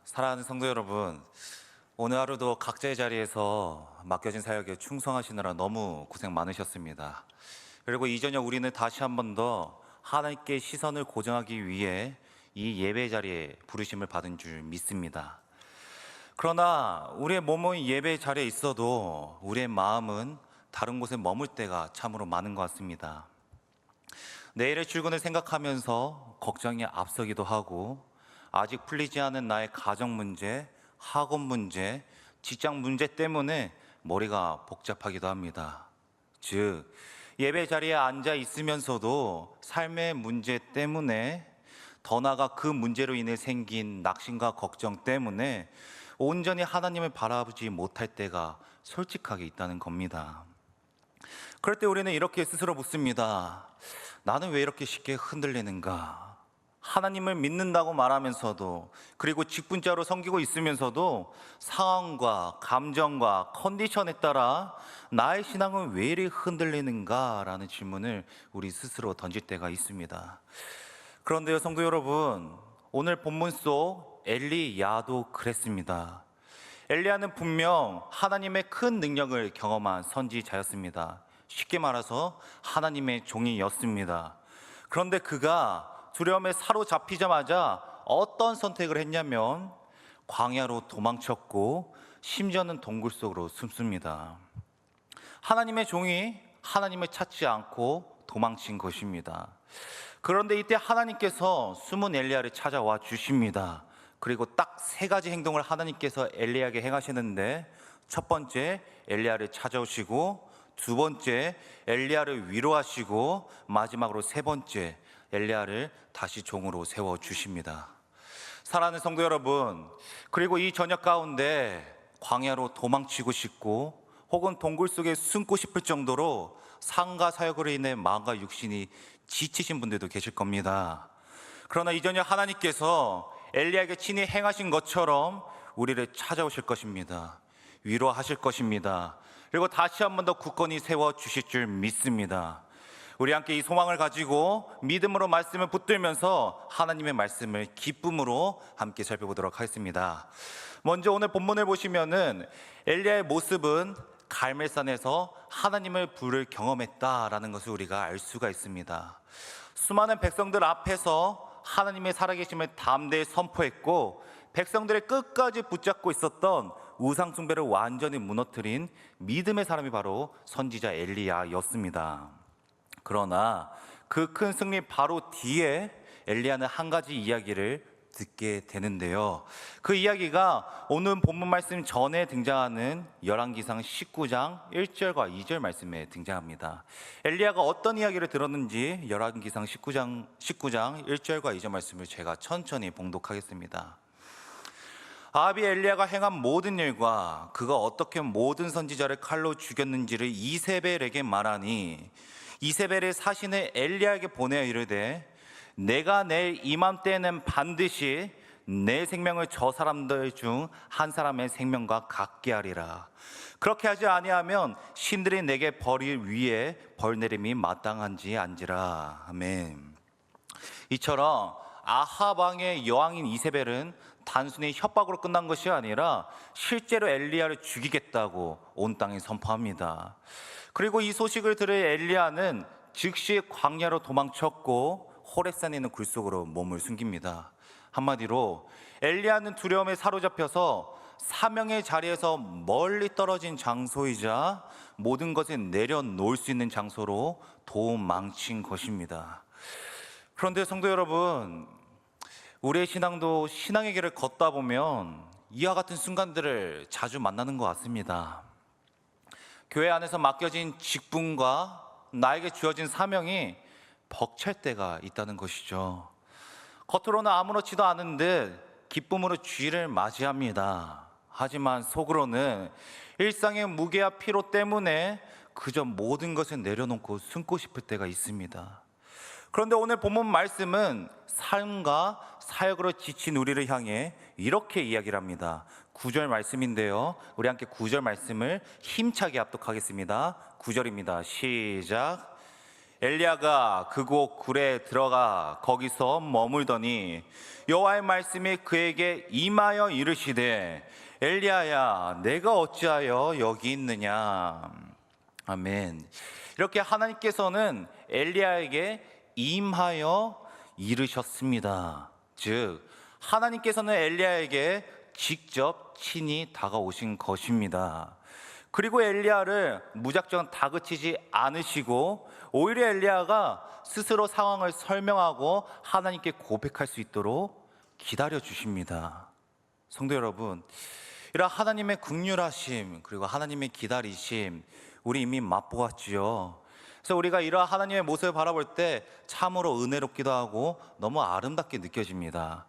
사랑하는 성도 여러분, 오늘 하루도 각자의 자리에서 맡겨진 사역에 충성하시느라 너무 고생 많으셨습니다. 그리고 이 저녁 우리는 다시 한 번 더 하나님께 시선을 고정하기 위해 이 예배 자리에 부르심을 받은 줄 믿습니다. 그러나 우리의 몸은 예배 자리에 있어도 우리의 마음은 다른 곳에 머물 때가 참으로 많은 것 같습니다. 내일의 출근을 생각하면서 걱정이 앞서기도 하고, 아직 풀리지 않은 나의 가정 문제, 학업 문제, 직장 문제 때문에 머리가 복잡하기도 합니다. 즉, 예배 자리에 앉아 있으면서도 삶의 문제 때문에, 더 나아가 그 문제로 인해 생긴 낙심과 걱정 때문에 온전히 하나님을 바라보지 못할 때가 솔직하게 있다는 겁니다. 그럴 때 우리는 이렇게 스스로 묻습니다. 나는 왜 이렇게 쉽게 흔들리는가? 하나님을 믿는다고 말하면서도, 그리고 직분자로 섬기고 있으면서도 상황과 감정과 컨디션에 따라 나의 신앙은 왜 이리 흔들리는가? 라는 질문을 우리 스스로 던질 때가 있습니다. 그런데요, 성도 여러분, 오늘 본문 속 엘리야도 그랬습니다. 엘리야는 분명 하나님의 큰 능력을 경험한 선지자였습니다. 쉽게 말해서 하나님의 종이었습니다. 그런데 그가 두려움에 사로잡히자마자 어떤 선택을 했냐면 광야로 도망쳤고 심지어는 동굴 속으로 숨습니다. 하나님의 종이 하나님을 찾지 않고 도망친 것입니다. 그런데 이때 하나님께서 숨은 엘리야를 찾아와 주십니다. 그리고 딱 세 가지 행동을 하나님께서 엘리야에게 행하시는데, 첫 번째 엘리야를 찾아오시고, 두 번째 엘리야를 위로하시고, 마지막으로 세 번째 엘리야를 다시 종으로 세워주십니다. 사랑하는 성도 여러분, 그리고 이 저녁 가운데 광야로 도망치고 싶고 혹은 동굴 속에 숨고 싶을 정도로 삶과 사역으로 인해 마음과 육신이 지치신 분들도 계실 겁니다. 그러나 이 저녁 하나님께서 엘리야에게 친히 행하신 것처럼 우리를 찾아오실 것입니다. 위로하실 것입니다. 그리고 다시 한 번 더 굳건히 세워주실 줄 믿습니다. 우리 함께 이 소망을 가지고 믿음으로 말씀을 붙들면서 하나님의 말씀을 기쁨으로 함께 살펴보도록 하겠습니다. 먼저 오늘 본문을 보시면은 엘리야의 모습은 갈멜산에서 하나님을 부를 경험했다라는 것을 우리가 알 수가 있습니다. 수많은 백성들 앞에서 하나님의 살아계심을 담대히 선포했고, 백성들의 끝까지 붙잡고 있었던 우상 숭배를 완전히 무너뜨린 믿음의 사람이 바로 선지자 엘리야였습니다. 그러나 그 큰 승리 바로 뒤에 엘리야는 한 가지 이야기를 듣게 되는데요. 그 이야기가 오늘 본문 말씀 전에 등장하는 열왕기상 19장 1절과 2절 말씀에 등장합니다. 엘리야가 어떤 이야기를 들었는지 열왕기상 19장 1절과 2절 말씀을 제가 천천히 봉독하겠습니다. 아합이 엘리야가 행한 모든 일과 그가 어떻게 모든 선지자를 칼로 죽였는지를 이세벨에게 말하니, 이세벨이 사신을 엘리야에게 보내어 이르되, 내가 내일 이맘때에는 반드시 내 생명을 저 사람들 중 한 사람의 생명과 같게 하리라. 그렇게 하지 아니하면 신들이 내게 벌일 위에 벌 내림이 마땅한지 안지라. 아멘. 이처럼 아합 왕의 여왕인 이세벨은 단순히 협박으로 끝난 것이 아니라 실제로 엘리야를 죽이겠다고 온 땅에 선포합니다. 그리고 이 소식을 들은 엘리야는 즉시 광야로 도망쳤고 호렙산에 있는 굴 속으로 몸을 숨깁니다. 한마디로 엘리야는 두려움에 사로잡혀서 사명의 자리에서 멀리 떨어진 장소이자 모든 것을 내려놓을 수 있는 장소로 도망친 것입니다. 그런데 성도 여러분, 우리의 신앙도 신앙의 길을 걷다 보면 이와 같은 순간들을 자주 만나는 것 같습니다. 교회 안에서 맡겨진 직분과 나에게 주어진 사명이 벅찰 때가 있다는 것이죠. 겉으로는 아무렇지도 않은 듯 기쁨으로 주일을 맞이합니다. 하지만 속으로는 일상의 무게와 피로 때문에 그저 모든 것을 내려놓고 숨고 싶을 때가 있습니다. 그런데 오늘 본문 말씀은 삶과 사역으로 지친 우리를 향해 이렇게 이야기를 합니다. 9절 말씀인데요, 우리 함께 9절 말씀을 힘차게 합독하겠습니다. 9절입니다. 시작. 엘리야가 그곳 굴에 들어가 거기서 머물더니 여호와의 말씀이 그에게 임하여 이르시되 엘리야야 내가 어찌하여 여기 있느냐. 아멘. 이렇게 하나님께서는 엘리야에게 임하여 이르셨습니다. 즉 하나님께서는 엘리야에게 직접 친히 다가오신 것입니다. 그리고 엘리야를 무작정 다그치지 않으시고 오히려 엘리야가 스스로 상황을 설명하고 하나님께 고백할 수 있도록 기다려 주십니다. 성도 여러분, 이런 하나님의 긍휼하심 그리고 하나님의 기다리심 우리 이미 맛보았지요. 그래서 우리가 이러한 하나님의 모습을 바라볼 때 참으로 은혜롭기도 하고 너무 아름답게 느껴집니다.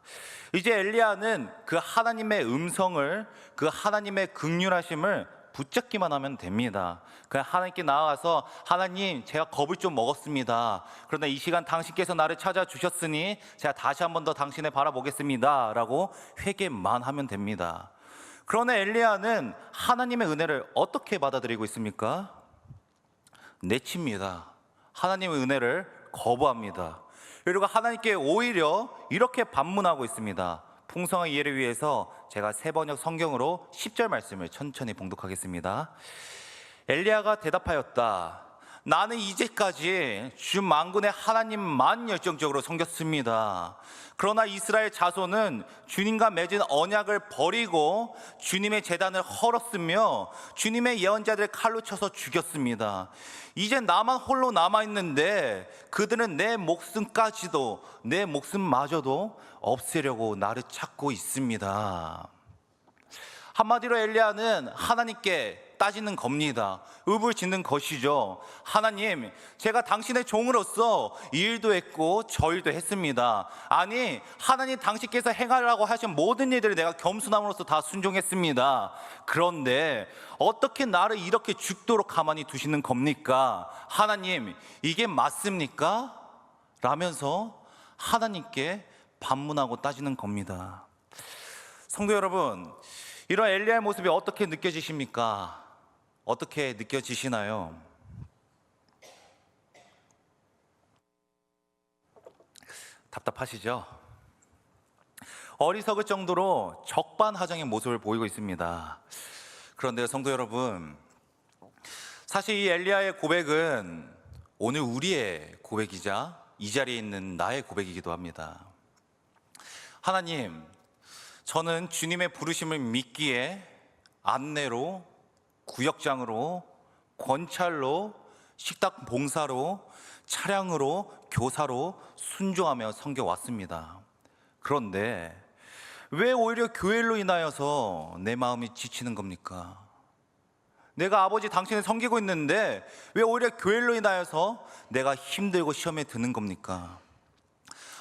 이제 엘리야는 그 하나님의 음성을, 그 하나님의 긍휼하심을 붙잡기만 하면 됩니다. 그냥 하나님께 나아가서 하나님 제가 겁을 좀 먹었습니다. 그러나 이 시간 당신께서 나를 찾아주셨으니 제가 다시 한 번 더 당신을 바라보겠습니다 라고 회개만 하면 됩니다. 그러나 엘리야는 하나님의 은혜를 어떻게 받아들이고 있습니까? 내칩니다. 하나님의 은혜를 거부합니다. 그리고 하나님께 오히려 이렇게 반문하고 있습니다. 풍성한 이해를 위해서 제가 세번역 성경으로 10절 말씀을 천천히 봉독하겠습니다. 엘리야가 대답하였다. 나는 이제까지 주 만군의 하나님만 열정적으로 섬겼습니다. 그러나 이스라엘 자손은 주님과 맺은 언약을 버리고 주님의 제단을 헐었으며 주님의 예언자들을 칼로 쳐서 죽였습니다. 이제 나만 홀로 남아있는데 그들은 내 목숨까지도 내 목숨마저도 없애려고 나를 찾고 있습니다. 한마디로 엘리야는 하나님께 따지는 겁니다. 읍을 짓는 것이죠. 하나님, 제가 당신의 종으로서 이 일도 했고 저 일도 했습니다. 아니, 하나님 당신께서 행하라고 하신 모든 일들을 내가 겸손함으로써 다 순종했습니다. 그런데 어떻게 나를 이렇게 죽도록 가만히 두시는 겁니까? 하나님, 이게 맞습니까? 라면서 하나님께 반문하고 따지는 겁니다. 성도 여러분, 이런 엘리야의 모습이 어떻게 느껴지십니까? 어떻게 느껴지시나요? 답답하시죠? 어리석을 정도로 적반하장의 모습을 보이고 있습니다. 그런데 성도 여러분, 사실 이 엘리야의 고백은 오늘 우리의 고백이자 이 자리에 있는 나의 고백이기도 합니다. 하나님, 저는 주님의 부르심을 믿기에 안내로, 구역장으로, 권찰로, 식탁 봉사로, 차량으로, 교사로 순종하며 섬겨왔습니다. 그런데 왜 오히려 교회로 인하여서 내 마음이 지치는 겁니까? 내가 아버지 당신을 섬기고 있는데 왜 오히려 교회로 인하여서 내가 힘들고 시험에 드는 겁니까?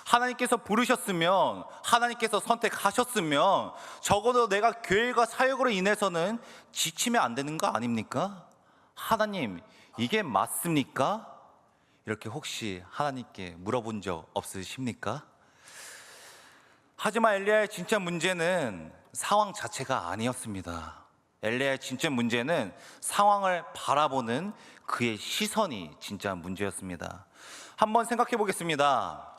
하나님께서 부르셨으면, 하나님께서 선택하셨으면 적어도 내가 교회가 사역으로 인해서는 지치면 안 되는 거 아닙니까? 하나님, 이게 맞습니까? 이렇게 혹시 하나님께 물어본 적 없으십니까? 하지만 엘리야의 진짜 문제는 상황 자체가 아니었습니다. 엘리야의 진짜 문제는 상황을 바라보는 그의 시선이 진짜 문제였습니다. 한번 생각해 보겠습니다.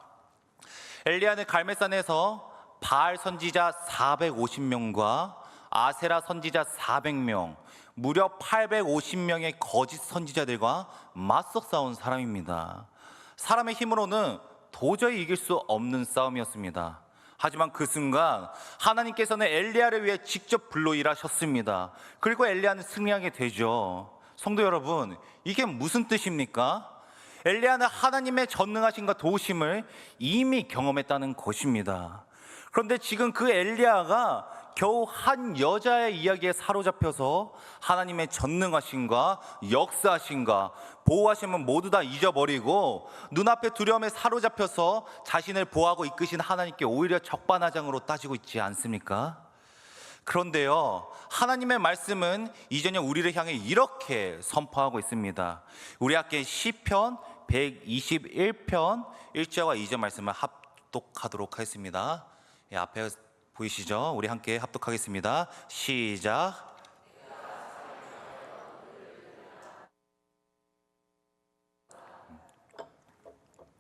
엘리야는 갈멜산에서 바알 선지자 450명과 아세라 선지자 400명, 무려 850명의 거짓 선지자들과 맞서 싸운 사람입니다. 사람의 힘으로는 도저히 이길 수 없는 싸움이었습니다. 하지만 그 순간 하나님께서는 엘리야를 위해 직접 불러 일하셨습니다. 그리고 엘리야는 승리하게 되죠. 성도 여러분, 이게 무슨 뜻입니까? 엘리야는 하나님의 전능하심과 도우심을 이미 경험했다는 것입니다. 그런데 지금 그 엘리야가 겨우 한 여자의 이야기에 사로잡혀서 하나님의 전능하심과 역사하심과 보호하심은 모두 다 잊어버리고 눈앞의 두려움에 사로잡혀서 자신을 보호하고 이끄신 하나님께 오히려 적반하장으로 따지고 있지 않습니까? 그런데요, 하나님의 말씀은 이전에 우리를 향해 이렇게 선포하고 있습니다. 우리 함께 시편 121편 1절과 2절 말씀을 합독하도록 하겠습니다. 앞에 보이시죠? 우리 함께 합독하겠습니다. 시작.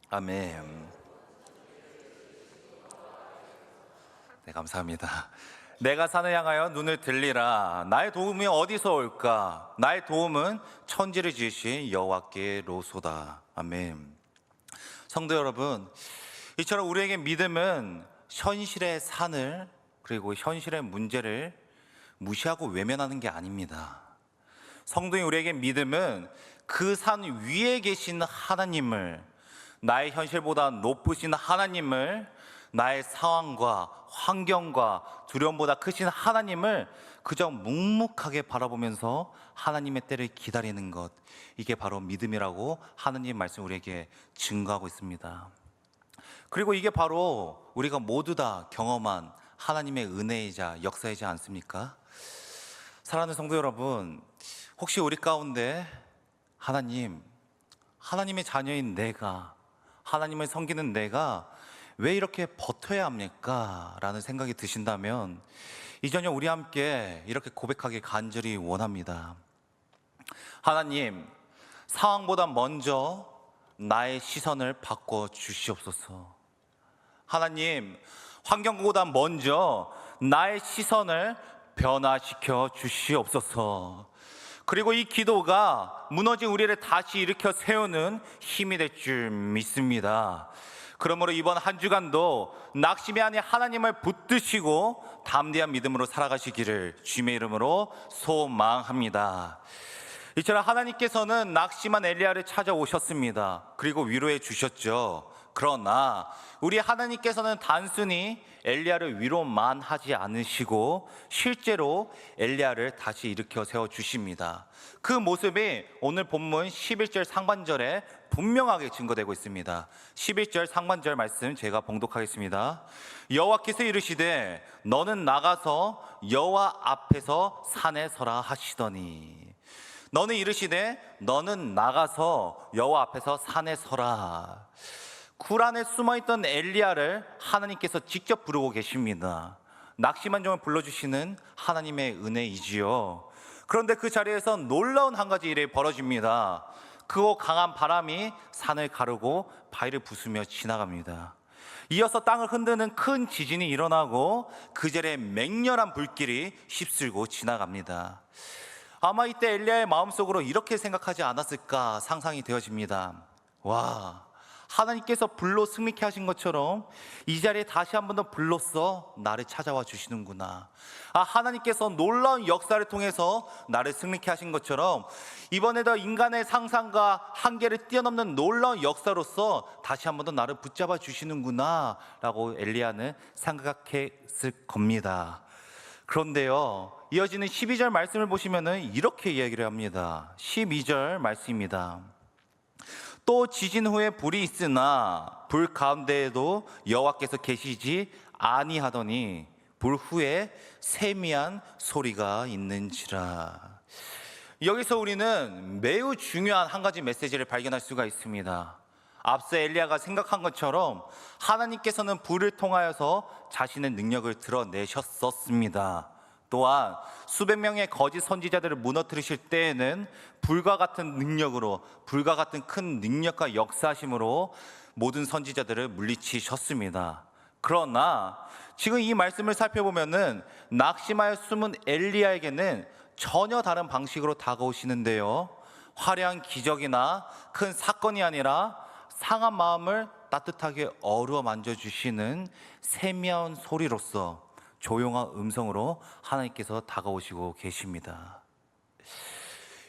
아멘. 네, 감사합니다. 내가 산을 향하여 눈을 들리라. 나의 도움이 어디서 올까? 나의 도움은 천지를 지으신 여호와께로소다. 아멘. 성도 여러분, 이처럼 우리에게 믿음은 현실의 산을 그리고 현실의 문제를 무시하고 외면하는 게 아닙니다. 성도인 우리에게 믿음은 그 산 위에 계신 하나님을, 나의 현실보다 높으신 하나님을, 나의 상황과 환경과 두려움보다 크신 하나님을 그저 묵묵하게 바라보면서 하나님의 때를 기다리는 것, 이게 바로 믿음이라고 하느님의 말씀 우리에게 증거하고 있습니다. 그리고 이게 바로 우리가 모두 다 경험한 하나님의 은혜이자 역사이지 않습니까? 사랑하는 성도 여러분, 혹시 우리 가운데 하나님의 자녀인 내가, 하나님을 섬기는 내가 왜 이렇게 버텨야 합니까? 라는 생각이 드신다면 이 저녁 우리 함께 이렇게 고백하기 간절히 원합니다. 하나님, 상황보다 먼저 나의 시선을 바꿔 주시옵소서. 하나님, 환경보다 먼저 나의 시선을 변화시켜 주시옵소서. 그리고 이 기도가 무너진 우리를 다시 일으켜 세우는 힘이 될 줄 믿습니다. 그러므로 이번 한 주간도 낙심이 아닌 하나님을 붙드시고 담대한 믿음으로 살아가시기를 주님의 이름으로 소망합니다. 이처럼 하나님께서는 낙심한 엘리야를 찾아오셨습니다. 그리고 위로해 주셨죠. 그러나 우리 하나님께서는 단순히 엘리야를 위로만 하지 않으시고 실제로 엘리야를 다시 일으켜 세워 주십니다. 그 모습이 오늘 본문 11절 상반절에 분명하게 증거되고 있습니다. 11절 상반절 말씀 제가 봉독하겠습니다. 여호와께서 이르시되 너는 나가서 여호와 앞에서 산에 서라 하시더니, 너는 이르시되 너는 나가서 여호와 앞에서 산에 서라. 굴 안에 숨어있던 엘리야를 하나님께서 직접 부르고 계십니다. 낙심한 종을 불러주시는 하나님의 은혜이지요. 그런데 그 자리에서 놀라운 한 가지 일이 벌어집니다. 크고 강한 바람이 산을 가르고 바위를 부수며 지나갑니다. 이어서 땅을 흔드는 큰 지진이 일어나고 그 자리에 맹렬한 불길이 휩쓸고 지나갑니다. 아마 이때 엘리야의 마음속으로 이렇게 생각하지 않았을까 상상이 되어집니다. 와, 하나님께서 불로 승리케 하신 것처럼 이 자리에 다시 한 번 더 불로써 나를 찾아와 주시는구나. 하나님께서 놀라운 역사를 통해서 나를 승리케 하신 것처럼 이번에도 인간의 상상과 한계를 뛰어넘는 놀라운 역사로서 다시 한 번 더 나를 붙잡아 주시는구나 라고 엘리야는 생각했을 겁니다. 그런데요, 이어지는 12절 말씀을 보시면 이렇게 이야기를 합니다. 12절 말씀입니다. 또 지진 후에 불이 있으나 불 가운데에도 여호와께서 계시지 아니하더니 불 후에 세미한 소리가 있는지라. 여기서 우리는 매우 중요한 한 가지 메시지를 발견할 수가 있습니다. 앞서 엘리야가 생각한 것처럼 하나님께서는 불을 통하여서 자신의 능력을 드러내셨었습니다. 또한 수백 명의 거짓 선지자들을 무너뜨리실 때에는 불과 같은 능력으로, 불과 같은 큰 능력과 역사심으로 모든 선지자들을 물리치셨습니다. 그러나 지금 이 말씀을 살펴보면은 낙심하여 숨은 엘리야에게는 전혀 다른 방식으로 다가오시는데요, 화려한 기적이나 큰 사건이 아니라 상한 마음을 따뜻하게 어루어 만져주시는 세미한 소리로서 조용한 음성으로 하나님께서 다가오시고 계십니다.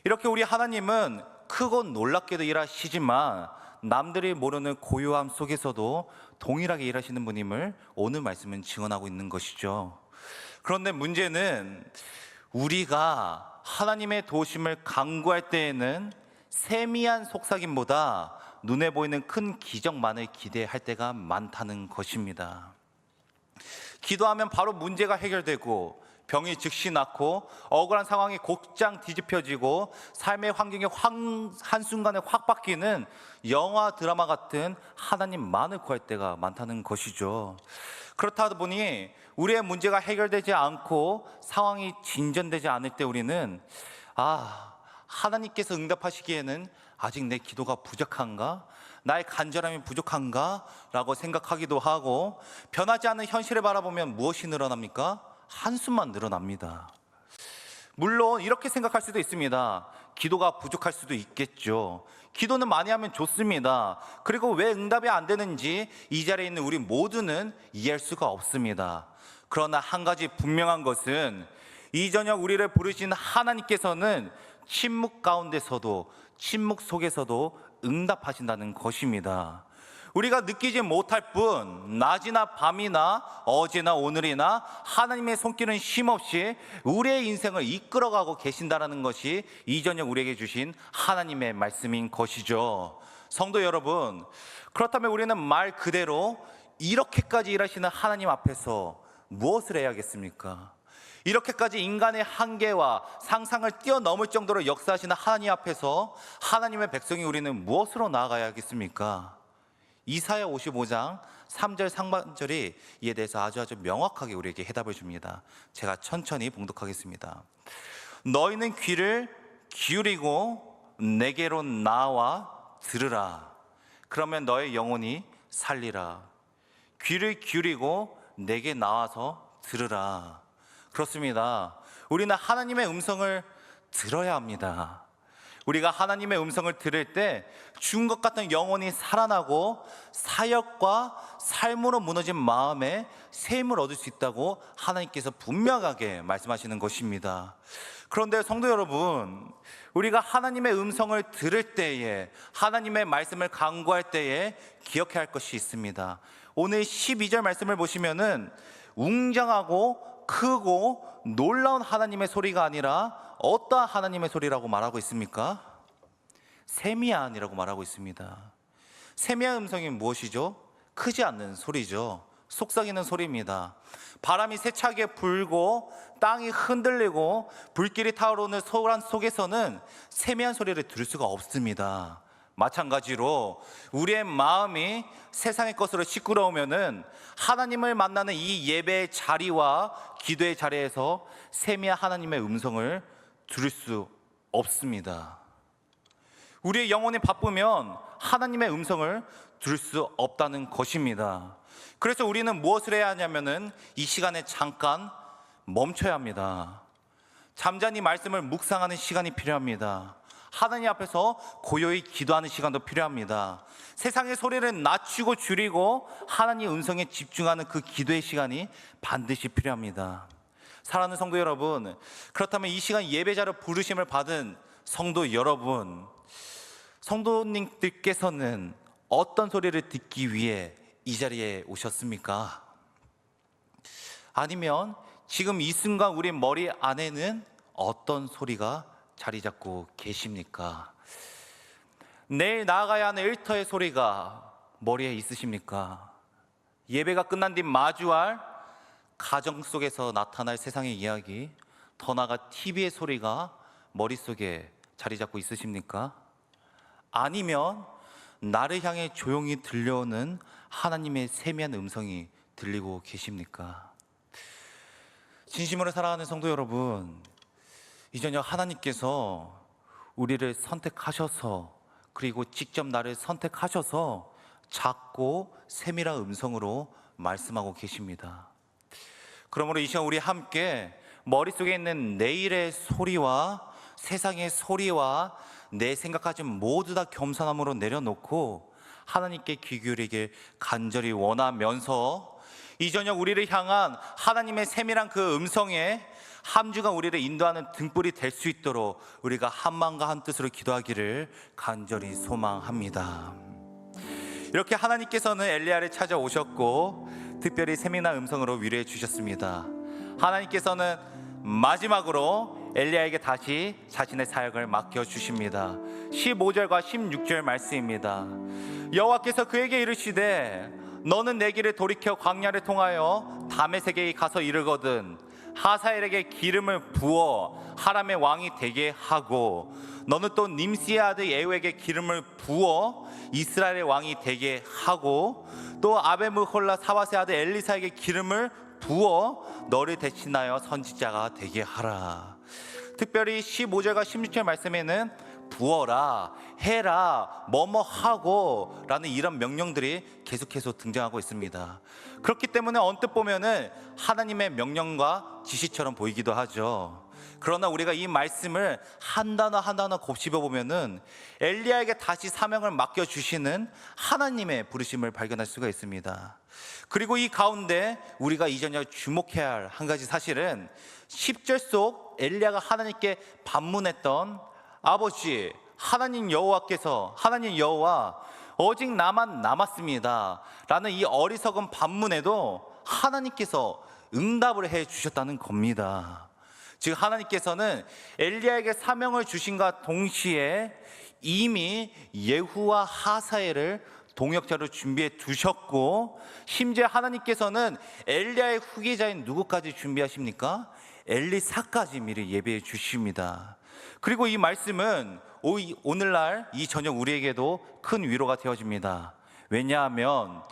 이렇게 우리 하나님은 크고 놀랍게도 일하시지만 남들이 모르는 고요함 속에서도 동일하게 일하시는 분임을 오늘 말씀은 증언하고 있는 것이죠. 그런데 문제는 우리가 하나님의 도우심을 간구할 때에는 세미한 속삭임보다 눈에 보이는 큰 기적만을 기대할 때가 많다는 것입니다. 기도하면 바로 문제가 해결되고 병이 즉시 낫고 억울한 상황이 곧장 뒤집혀지고 삶의 환경이 한순간에 확 바뀌는 영화 드라마 같은 하나님만을 구할 때가 많다는 것이죠. 그렇다 보니 우리의 문제가 해결되지 않고 상황이 진전되지 않을 때 우리는 하나님께서 응답하시기에는 아직 내 기도가 부족한가? 나의 간절함이 부족한가? 라고 생각하기도 하고, 변하지 않는 현실을 바라보면 무엇이 늘어납니까? 한숨만 늘어납니다. 물론 이렇게 생각할 수도 있습니다. 기도가 부족할 수도 있겠죠. 기도는 많이 하면 좋습니다. 그리고 왜 응답이 안 되는지 이 자리에 있는 우리 모두는 이해할 수가 없습니다. 그러나 한 가지 분명한 것은 이 저녁 우리를 부르신 하나님께서는 침묵 가운데서도, 침묵 속에서도 응답하신다는 것입니다. 우리가 느끼지 못할 뿐 낮이나 밤이나 어제나 오늘이나 하나님의 손길은 쉼없이 우리의 인생을 이끌어가고 계신다는 것이 이 저녁 우리에게 주신 하나님의 말씀인 것이죠. 성도 여러분, 그렇다면 우리는 말 그대로 이렇게까지 일하시는 하나님 앞에서 무엇을 해야겠습니까? 이렇게까지 인간의 한계와 상상을 뛰어넘을 정도로 역사하시는 하나님 앞에서 하나님의 백성이 우리는 무엇으로 나아가야겠습니까? 이사야 55장 3절 상반절이 이에 대해서 아주 명확하게 우리에게 해답을 줍니다. 제가 천천히 봉독하겠습니다. 너희는 귀를 기울이고 내게로 나와 들으라. 그러면 너의 영혼이 살리라. 귀를 기울이고 내게 나와서 들으라. 그렇습니다. 우리는 하나님의 음성을 들어야 합니다. 우리가 하나님의 음성을 들을 때 죽은 것 같은 영혼이 살아나고 사역과 삶으로 무너진 마음에 샘을 얻을 수 있다고 하나님께서 분명하게 말씀하시는 것입니다. 그런데 성도 여러분, 우리가 하나님의 음성을 들을 때에, 하나님의 말씀을 간구할 때에 기억해야 할 것이 있습니다. 오늘 12절 말씀을 보시면은 웅장하고 크고 놀라운 하나님의 소리가 아니라 어떠한 하나님의 소리라고 말하고 있습니까? 세미한이라고 말하고 있습니다. 세미한 음성이 무엇이죠? 크지 않는 소리죠. 속삭이는 소리입니다. 바람이 세차게 불고 땅이 흔들리고 불길이 타오르는 소란 속에서는 세미한 소리를 들을 수가 없습니다. 마찬가지로 우리의 마음이 세상의 것으로 시끄러우면은 하나님을 만나는 이 예배의 자리와 기도의 자리에서 세미한 하나님의 음성을 들을 수 없습니다. 우리의 영혼이 바쁘면 하나님의 음성을 들을 수 없다는 것입니다. 그래서 우리는 무엇을 해야 하냐면은 이 시간에 잠깐 멈춰야 합니다. 잠잠히 말씀을 묵상하는 시간이 필요합니다. 하나님 앞에서 고요히 기도하는 시간도 필요합니다. 세상의 소리를 낮추고 줄이고 하나님의 음성에 집중하는 그 기도의 시간이 반드시 필요합니다. 사랑하는 성도 여러분, 그렇다면 이 시간 예배자로 부르심을 받은 성도 여러분, 성도님들께서는 어떤 소리를 듣기 위해 이 자리에 오셨습니까? 아니면 지금 이 순간 우리 머리 안에는 어떤 소리가 자리 잡고 계십니까? 내일 나아가야 하는 일터의 소리가 머리에 있으십니까? 예배가 끝난 뒤 마주할 가정 속에서 나타날 세상의 이야기, 더 나아가 TV의 소리가 머릿속에 자리 잡고 있으십니까? 아니면 나를 향해 조용히 들려오는 하나님의 세미한 음성이 들리고 계십니까? 진심으로 사랑하는 성도 여러분, 이 저녁 하나님께서 우리를 선택하셔서, 그리고 직접 나를 선택하셔서 작고 세밀한 음성으로 말씀하고 계십니다. 그러므로 이 시간 우리 함께 머릿속에 있는 내일의 소리와 세상의 소리와 내 생각까지 모두 다 겸손함으로 내려놓고 하나님께 귀 기울이길 간절히 원하면서 이 저녁 우리를 향한 하나님의 세밀한 그 음성에 한 주간 우리를 인도하는 등불이 될 수 있도록 우리가 한 마음과 한 뜻으로 기도하기를 간절히 소망합니다. 이렇게 하나님께서는 엘리야를 찾아오셨고 특별히 세밀한 음성으로 위로해 주셨습니다. 하나님께서는 마지막으로 엘리야에게 다시 자신의 사역을 맡겨주십니다. 15절과 16절 말씀입니다. 여호와께서 그에게 이르시되 너는 내 길을 돌이켜 광야를 통하여 다메섹에 가서 이르거든 하사엘에게 기름을 부어 하람의 왕이 되게 하고 너는 또 님시의 아들 예후에게 기름을 부어 이스라엘의 왕이 되게 하고 또 아베므홀라 사밧의 아들 엘리사에게 기름을 부어 너를 대신하여 선지자가 되게 하라. 특별히 15절과 16절 말씀에는 부어라, 해라, 뭐뭐 하고 라는 이런 명령들이 계속해서 등장하고 있습니다. 그렇기 때문에 언뜻 보면은 하나님의 명령과 지시처럼 보이기도 하죠. 그러나 우리가 이 말씀을 한 단어 한 단어 곱씹어 보면은 엘리야에게 다시 사명을 맡겨주시는 하나님의 부르심을 발견할 수가 있습니다. 그리고 이 가운데 우리가 이 저녁 주목해야 할 한 가지 사실은 10절 속 엘리야가 하나님께 반문했던 아버지 하나님 여호와께서, 하나님 여호와 오직 나만 남았습니다 라는 이 어리석은 반문에도 하나님께서 응답을 해 주셨다는 겁니다. 즉 하나님께서는 엘리야에게 사명을 주신과 동시에 이미 예후와 하사엘을 동역자로 준비해 두셨고, 심지어 하나님께서는 엘리야의 후계자인 누구까지 준비하십니까? 엘리사까지 미리 예배해 주십니다. 그리고 이 말씀은 오늘날 이 저녁 우리에게도 큰 위로가 되어집니다. 왜냐하면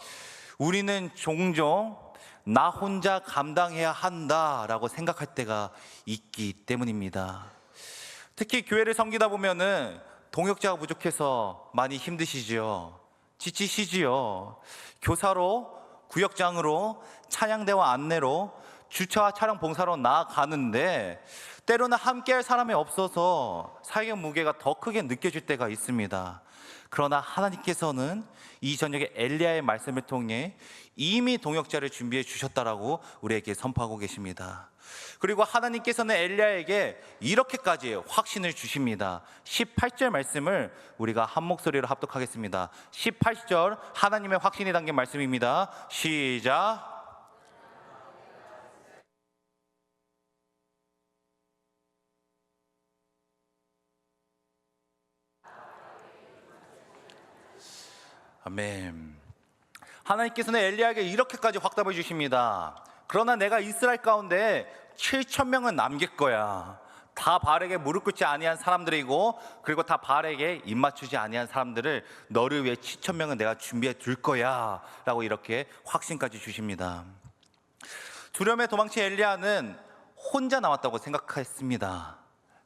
우리는 종종 나 혼자 감당해야 한다라고 생각할 때가 있기 때문입니다. 특히 교회를 섬기다 보면은 동역자가 부족해서 많이 힘드시지요. 지치시지요. 교사로, 구역장으로, 찬양대와 안내로, 주차와 차량 봉사로 나아가는데 때로는 함께할 사람이 없어서 사역의 무게가 더 크게 느껴질 때가 있습니다. 그러나 하나님께서는 이 저녁에 엘리야의 말씀을 통해 이미 동역자를 준비해 주셨다라고 우리에게 선포하고 계십니다. 그리고 하나님께서는 엘리야에게 이렇게까지 확신을 주십니다. 18절 말씀을 우리가 한 목소리로 합독하겠습니다. 18절 하나님의 확신이 담긴 말씀입니다. 시작. 아멘. 하나님께서는 엘리야에게 이렇게까지 확답해 주십니다. 그러나 내가 이스라엘 가운데 7,000명은 남길 거야. 다 바알에게 무릎 꿇지 아니한 사람들이고, 그리고 다 바알에게 입 맞추지 아니한 사람들을 너를 위해 7,000명은 내가 준비해 둘 거야 라고 이렇게 확신까지 주십니다. 두려움에 도망친 엘리야는 혼자 남았다고 생각했습니다.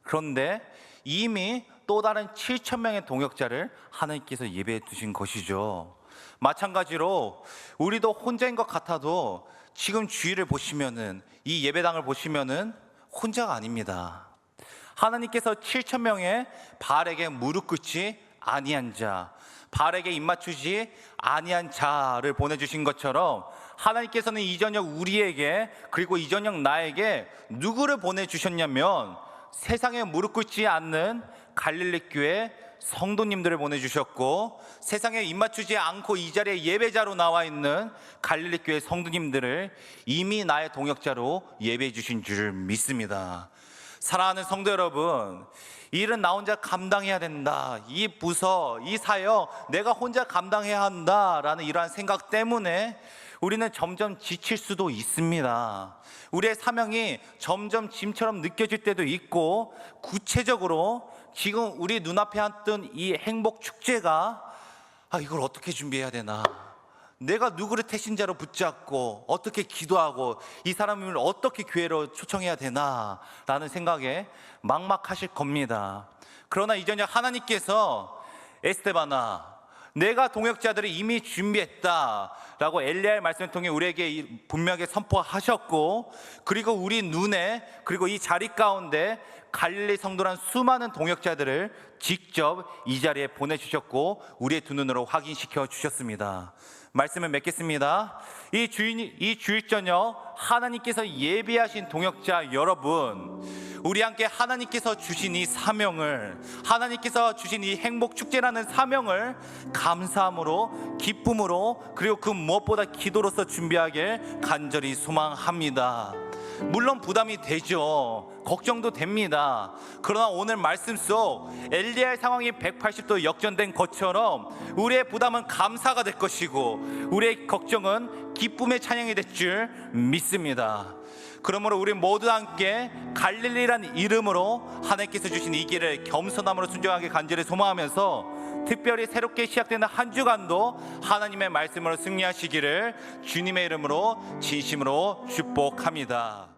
그런데 이미 또 다른 7,000명의 동역자를 하나님께서 예배해 두신 것이죠. 마찬가지로 우리도 혼자인 것 같아도 지금 주위를 보시면은, 이 예배당을 보시면은 혼자가 아닙니다. 하나님께서 7,000명의 바알에게 무릎 꿇지 아니한 자, 바알에게 입 맞추지 아니한 자를 보내주신 것처럼 하나님께서는 이 저녁 우리에게, 그리고 이 저녁 나에게 누구를 보내주셨냐면 세상에 무릎 꿇지 않는 갈릴리 교회 성도님들을 보내주셨고, 세상에 입 맞추지 않고 이 자리에 예배자로 나와 있는 갈릴리 교회 성도님들을 이미 나의 동역자로 예배해 주신 줄 믿습니다. 사랑하는 성도 여러분, 이 일은 나 혼자 감당해야 된다, 이 부서, 이 사역 내가 혼자 감당해야 한다라는 이러한 생각 때문에 우리는 점점 지칠 수도 있습니다. 우리의 사명이 점점 짐처럼 느껴질 때도 있고, 구체적으로 지금 우리 눈앞에 왔던 이 행복 축제가 이걸 어떻게 준비해야 되나, 내가 누구를 태신자로 붙잡고 어떻게 기도하고 이 사람을 어떻게 교회로 초청해야 되나 라는 생각에 막막하실 겁니다. 그러나 이 저녁 하나님께서 에스테바나, 내가 동역자들을 이미 준비했다 라고 엘리야의 말씀을 통해 우리에게 분명하게 선포하셨고, 그리고 우리 눈에, 그리고 이 자리 가운데 갈릴리 성도란 수많은 동역자들을 직접 이 자리에 보내주셨고 우리의 두 눈으로 확인시켜 주셨습니다. 말씀을 맺겠습니다. 이 주일 저녁 하나님께서 예비하신 동역자 여러분, 우리 함께 하나님께서 주신 이 사명을, 하나님께서 주신 이 행복 축제라는 사명을 감사함으로, 기쁨으로, 그리고 그 무엇보다 기도로서 준비하길 간절히 소망합니다. 물론 부담이 되죠. 걱정도 됩니다. 그러나 오늘 말씀 속 엘리야의 상황이 180도 역전된 것처럼 우리의 부담은 감사가 될 것이고 우리의 걱정은 기쁨의 찬양이 될 줄 믿습니다. 그러므로 우리 모두 함께 갈릴리란 이름으로 하나님께서 주신 이 길을 겸손함으로 순종하게 간절히 소망하면서, 특별히 새롭게 시작되는 한 주간도 하나님의 말씀으로 승리하시기를 주님의 이름으로 진심으로 축복합니다.